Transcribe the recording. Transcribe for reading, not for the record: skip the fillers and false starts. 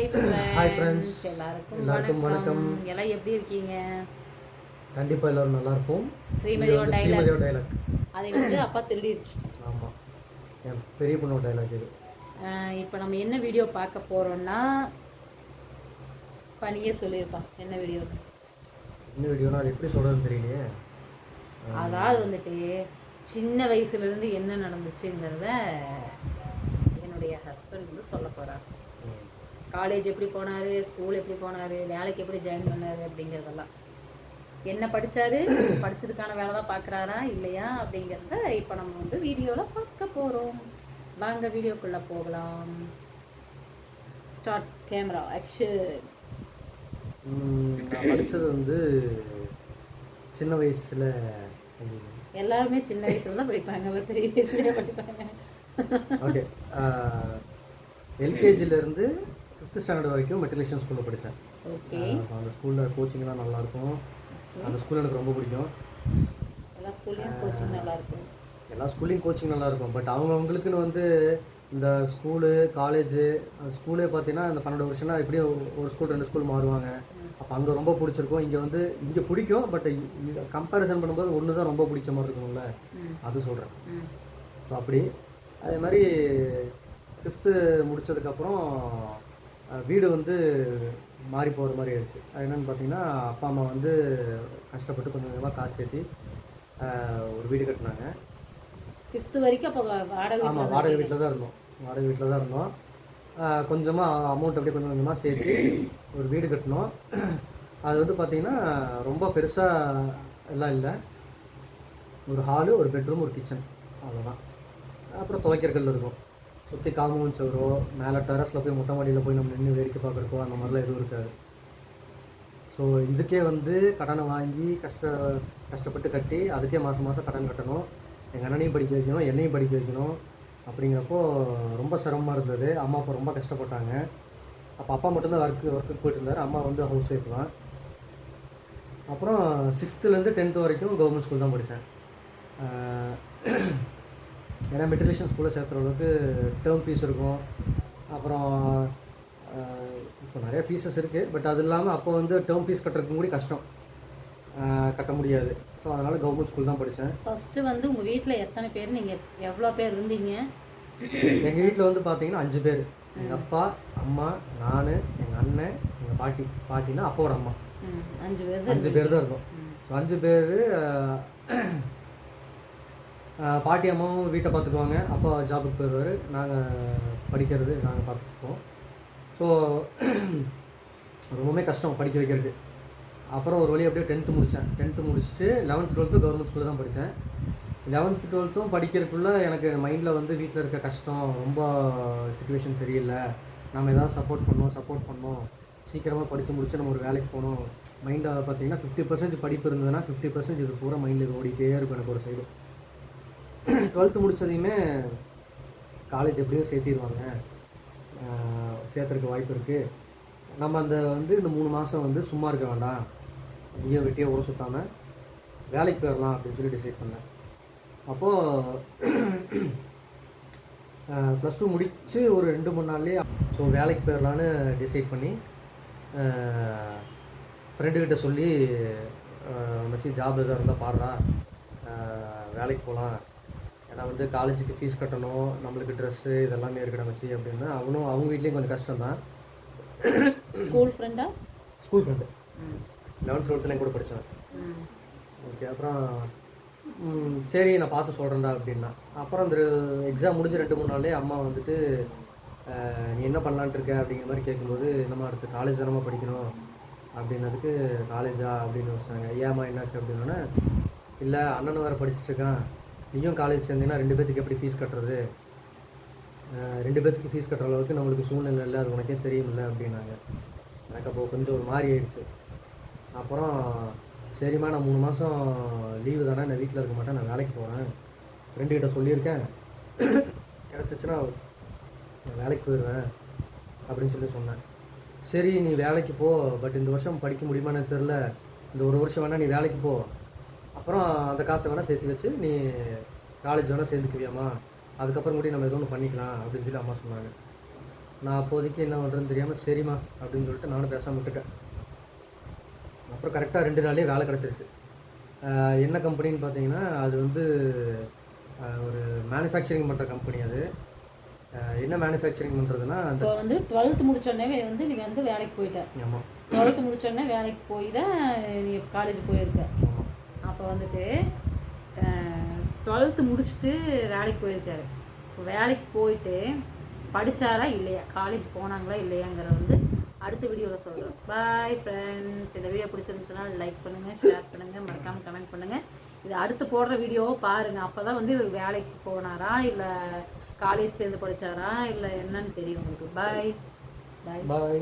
Hi friends, எல்லாருக்கும் வணக்கம். எல்லாம் எப்படி இருக்கீங்க? கண்டிப்பாக எல்லோரும் நல்லா இருப்போம். ஸ்ரீமதியோட டைலாக் அதை வந்து அப்பா திருடிடுச்சு. ஆமாம், என் பெரிய பொண்ணோட டைலாக் இது. இப்போ நம்ம என்ன வீடியோ பார்க்க போகிறோம்னா, பனியே சொல்லியிருப்பான் என்ன வீடியோனா அது எப்படி சொல்கிறதுன்னு தெரியலையே. அதாவது வந்துட்டு சின்ன வயசுலேருந்து என்ன நடந்துச்சுங்கிறத என்னுடைய ஹஸ்பண்ட் வந்து சொல்ல போகிறார். காலேஜ் எப்படி போனார், ஸ்கூல் எப்படி போனார், வேலைக்கு எப்படி ஜாயின் பண்ணார் அப்படிங்கிறதெல்லாம், என்ன படித்தார், படித்ததுக்கான வேலை தான் பார்க்குறாரா இல்லையா அப்படிங்கிறத இப்போ நம்ம வந்து வீடியோவில் பார்க்க போகிறோம். வாங்க வீடியோக்குள்ளே போகலாம். Start camera action. நான் படித்தது வந்து சின்ன வயசில், எல்லாருமே சின்ன வயசுல தான் படிப்பாங்க, ஒரு பெரிய வயசுலேயே படிப்பாங்க. ஓகே, எல்கேஜிலேருந்து 5th ஸ்டாண்டர்ட் வரைக்கும் மெட்ரிகுலேஷன் ஸ்கூலில் படித்தேன். ஓகே, அந்த ஸ்கூலில் கோச்சிங்லாம் நல்லாயிருக்கும். அந்த ஸ்கூல் எனக்கு ரொம்ப பிடிக்கும். எல்லா ஸ்கூல்லையும் கோச்சிங் நல்லாயிருக்கும். எல்லா ஸ்கூல்லையும் கோச்சிங் நல்லாயிருக்கும். பட் அவங்கவுங்களுக்குன்னு வந்து இந்த ஸ்கூலு காலேஜு, ஸ்கூலே பார்த்தீங்கன்னா இந்த 12 வருஷம்னா எப்படியும் ஒரு ஸ்கூல் 2 ஸ்கூல் மாறுவாங்க. அப்போ அங்கே ரொம்ப பிடிச்சிருக்கும், இங்கே வந்து இங்கே பிடிக்கும். பட் கம்பேரிசன் பண்ணும்போது ஒன்று தான் ரொம்ப பிடிச்ச மாதிரி இருக்கும்ல, அது சொல்கிறேன். ஸோ அப்படி அதே மாதிரி 5th முடித்ததுக்கப்புறம் வீடு வந்து மாறி போகிற மாதிரி ஆயிடுச்சு. அது என்னென்னு பார்த்தீங்கன்னா, அப்பா அம்மா வந்து கஷ்டப்பட்டு கொஞ்சம் கொஞ்சமாக காசு சேர்த்தி ஒரு வீடு கட்டினாங்க. 5th வரைக்கும் அப்போ வாடகை? ஆமாம், வாடகை வீட்டில் தான் இருந்தோம். கொஞ்சமாக அமௌண்ட் அப்படியே கொஞ்சம் கொஞ்சமாக சேர்த்து ஒரு வீடு கட்டினோம். அது வந்து பார்த்திங்கன்னா ரொம்ப பெருசாக எல்லாம் இல்லை. ஒரு ஹாலு, ஒரு பெட்ரூம், ஒரு கிச்சன், அவ்வளோதான். அப்புறம் துவைக்கிற கல் இருக்கும். சுற்றி காம்பவுண்ட் சவரோ, மேலே டெரஸில் போய் மொட்டை மாடியில் போய் நம்ம நின்று வேடிக்கை பார்க்குறக்கோ அந்த மாதிரிலாம் எதுவும் இருக்காது. ஸோ இதுக்கே வந்து கடனை வாங்கி கஷ்டப்பட்டு கட்டி அதுக்கே மாதம் மாதம் கடன் கட்டணும். எங்கள் அண்ணனையும் படிக்க வைக்கணும், என்னையும் படிக்க வைக்கணும். அப்படிங்கிறப்போ ரொம்ப சிரமமாக இருந்தது. அம்மா அப்பா ரொம்ப கஷ்டப்பட்டாங்க. அப்போ அப்பா மட்டும்தான் ஒர்க்குக்கு போயிட்டு இருந்தார். அம்மா வந்து ஹவுஸ் ஒய்ஃப் தான். அப்புறம் 6th 10th வரைக்கும் கவர்மெண்ட் ஸ்கூல் தான் படித்தேன். ஏன்னா மெட்ரிகுலேஷன் ஸ்கூலில் சேர்த்துற அளவுக்கு டேர்ம் ஃபீஸ் இருக்கும். அப்புறம் இப்போ நிறைய ஃபீஸஸ் இருக்குது. பட் அது இல்லாமல் அப்போ வந்து டேர்ம் ஃபீஸ் கட்டுறதுக்கு கூட கஷ்டம், கட்ட முடியாது. ஸோ அதனால் கவர்மெண்ட் ஸ்கூல் தான் படித்தேன். ஃபஸ்ட்டு வந்து உங்கள் வீட்டில் எத்தனை பேர், நீங்கள் எவ்வளோ பேர் இருந்தீங்க? எங்கள் வீட்டில் வந்து பார்த்தீங்கன்னா 5 பேர். எங்கள் அப்பா, அம்மா, நான், எங்கள் அண்ணன், எங்கள் பாட்டினா அப்பாவோட அம்மா. 5 பேர் தான் இருந்தோம். 5 பேர். பாட்டி அம்மாவும் வீட்டை பார்த்துக்குவாங்க, அப்பா ஜாபுக்கு போயிடுவார், நாங்கள் படிக்கிறது நாங்கள் பார்த்துக்குவோம். ஸோ ரொம்பவுமே கஷ்டம் படிக்க வைக்கிறது. அப்புறம் ஒரு வழி அப்படியே 10th முடித்தேன். 10th முடிச்சுட்டு 11th 12th கவர்மெண்ட் ஸ்கூலில் தான் படித்தேன். 11th 12th படிக்கிறதுக்குள்ளே எனக்கு மைண்டில் வந்து வீட்டில் இருக்க கஷ்டம், ரொம்ப சிச்சுவேஷன் சரியில்லை, நம்ம எதாவது சப்போர்ட் பண்ணோம், சீக்கிரமாக படித்து முடிச்சு நம்ம ஒரு வேலைக்கு போகணும். மைண்டில் பார்த்தீங்கன்னா 50% படிப்பு இருந்ததுன்னா 50% இது பூரா மைண்டில் ஓடிக்கிட்டே இருக்கும் எனக்கு ஒரு சைடு. 12th முடித்ததையுமே காலேஜ் எப்படியும் சேர்த்திடுவாங்க, சேர்த்துறதுக்கு வாய்ப்பு இருக்குது. நம்ம அந்த வந்து இந்த 3 மாதம் வந்து சும்மா இருக்க வேண்டாம், இங்கேயும் வெட்டியே ஊரை சுற்றாமல் வேலைக்கு போயிடலாம் அப்படின்னு சொல்லி டிசைட் பண்ணேன். அப்போது +2 முடித்து ஒரு 2-3 நாள்லேயே ஸோ வேலைக்கு போயிடலான்னு டிசைட் பண்ணி ஃப்ரெண்டுக்கிட்ட சொல்லி, மச்சி ஜாப் எதாவது இருந்தால் பாடுறா, வேலைக்கு போகலாம், ஏன்னா வந்து காலேஜுக்கு ஃபீஸ் கட்டணும், நம்மளுக்கு ட்ரெஸ்ஸு இதெல்லாமே இருக்கணும் மச்சி அப்படின்னா. அவங்க வீட்லேயும் கொஞ்சம் கஷ்டம்தான். ஸ்கூல் ஃப்ரெண்டு 11th 12th கூட படித்தேன். ஓகே, அப்புறம் சரி நான் பார்த்து சொல்கிறேன்டா அப்படின்னா. அப்புறம் அந்த எக்ஸாம் முடிஞ்சு 2-3 நாள்லேயே அம்மா வந்துட்டு, நீ என்ன பண்ணலான்ட்டு இருக்க அப்படிங்கிற மாதிரி கேட்கும்போது, நம்ம அடுத்து காலேஜ் தானமாக படிக்கணும் அப்படின்னதுக்கு, காலேஜா அப்படின்னு வச்சாங்க. ஏமா என்னாச்சு அப்படின்னோடனே, இல்லை அண்ணனும் வேறு படிச்சுட்ருக்கான், நீயும் காலேஜ் சேர்ந்தீங்கன்னா 2 பேர்த்துக்கு எப்படி ஃபீஸ் கட்டுறது, 2 பேர்த்துக்கு ஃபீஸ் கட்டுற அளவுக்கு நம்மளுக்கு சூழ்நிலை இல்லை, அது உனக்கே தெரியுமில்ல அப்படின்னாங்க. எனக்கு அப்போ கொஞ்சம் ஒரு மாதிரி ஆயிடுச்சு. அப்புறம் சரிம்மா, நான் 3 மாதம் லீவு தானே, நான் வீட்டில் இருக்க மாட்டேன், நான் வேலைக்கு போகிறேன், ஃப்ரெண்டுக்கிட்ட சொல்லியிருக்கேன், கிடச்சிச்சின்னா நான் வேலைக்கு போயிடுவேன் அப்படின்னு சொல்லி சொன்னேன். சரி நீ வேலைக்கு போ, பட் இந்த வருஷம் படிக்க முடியுமான்னு தெரில, இந்த ஒரு வருஷம் வேணால் நீ வேலைக்கு போ, அப்புறம் அந்த காசை வேணால் சேர்த்து வச்சு நீ காலேஜ் வேணால் சேர்ந்துக்குவியாம்மா, அதுக்கப்புறம் கூட நம்ம எதுவும் ஒன்று பண்ணிக்கலாம் அப்படின்னு சொல்லி அம்மா சொன்னாங்க. நான் அப்போதைக்கு என்ன பண்ணுறதுன்னு தெரியாமல் சரிம்மா அப்படின்னு சொல்லிட்டு நானும் பேசாமல் விட்டுட்டேன். அப்புறம் கரெக்டாக 2 நாள்லேயே வேலை கிடச்சிருச்சு. என்ன கம்பெனின்னு பார்த்தீங்கன்னா அது வந்து ஒரு மேனுஃபேக்சரிங் பண்ணுற கம்பெனி. அது என்ன மேனுஃபேக்சரிங் பண்ணுறதுன்னா அந்த இப்போ வந்து 12th முடிச்சோடனே வந்து நீ வந்து வேலைக்கு போயிட்ட. ஆமாம் 12th முடிச்சோடனே வேலைக்கு போய் தான் நீ காலேஜ் போயிருக்க. ஆமாம் அப்போ வந்துட்டு 12th முடிச்சுட்டு வேலைக்கு போயிருக்காரு. இப்போ வேலைக்கு போயிட்டு படித்தாரா இல்லையா, காலேஜ் போனாங்களா இல்லையாங்கிறத வந்து அடுத்த வீடியோவில் சொல்கிறேன். Bye friends. இந்த வீடியோ பிடிச்சிருந்துச்சுன்னா லைக் பண்ணுங்கள், ஷேர் பண்ணுங்கள், மறக்காமல் கமெண்ட் பண்ணுங்கள். இது அடுத்து போடுற வீடியோவை பாருங்கள். அப்போ தான் வந்து இவர் வேலைக்கு போனாரா இல்லை காலேஜ் சேர்ந்து படித்தாரா இல்லை என்னன்னு தெரியும் உங்களுக்கு. பாய் பாய் பாய்.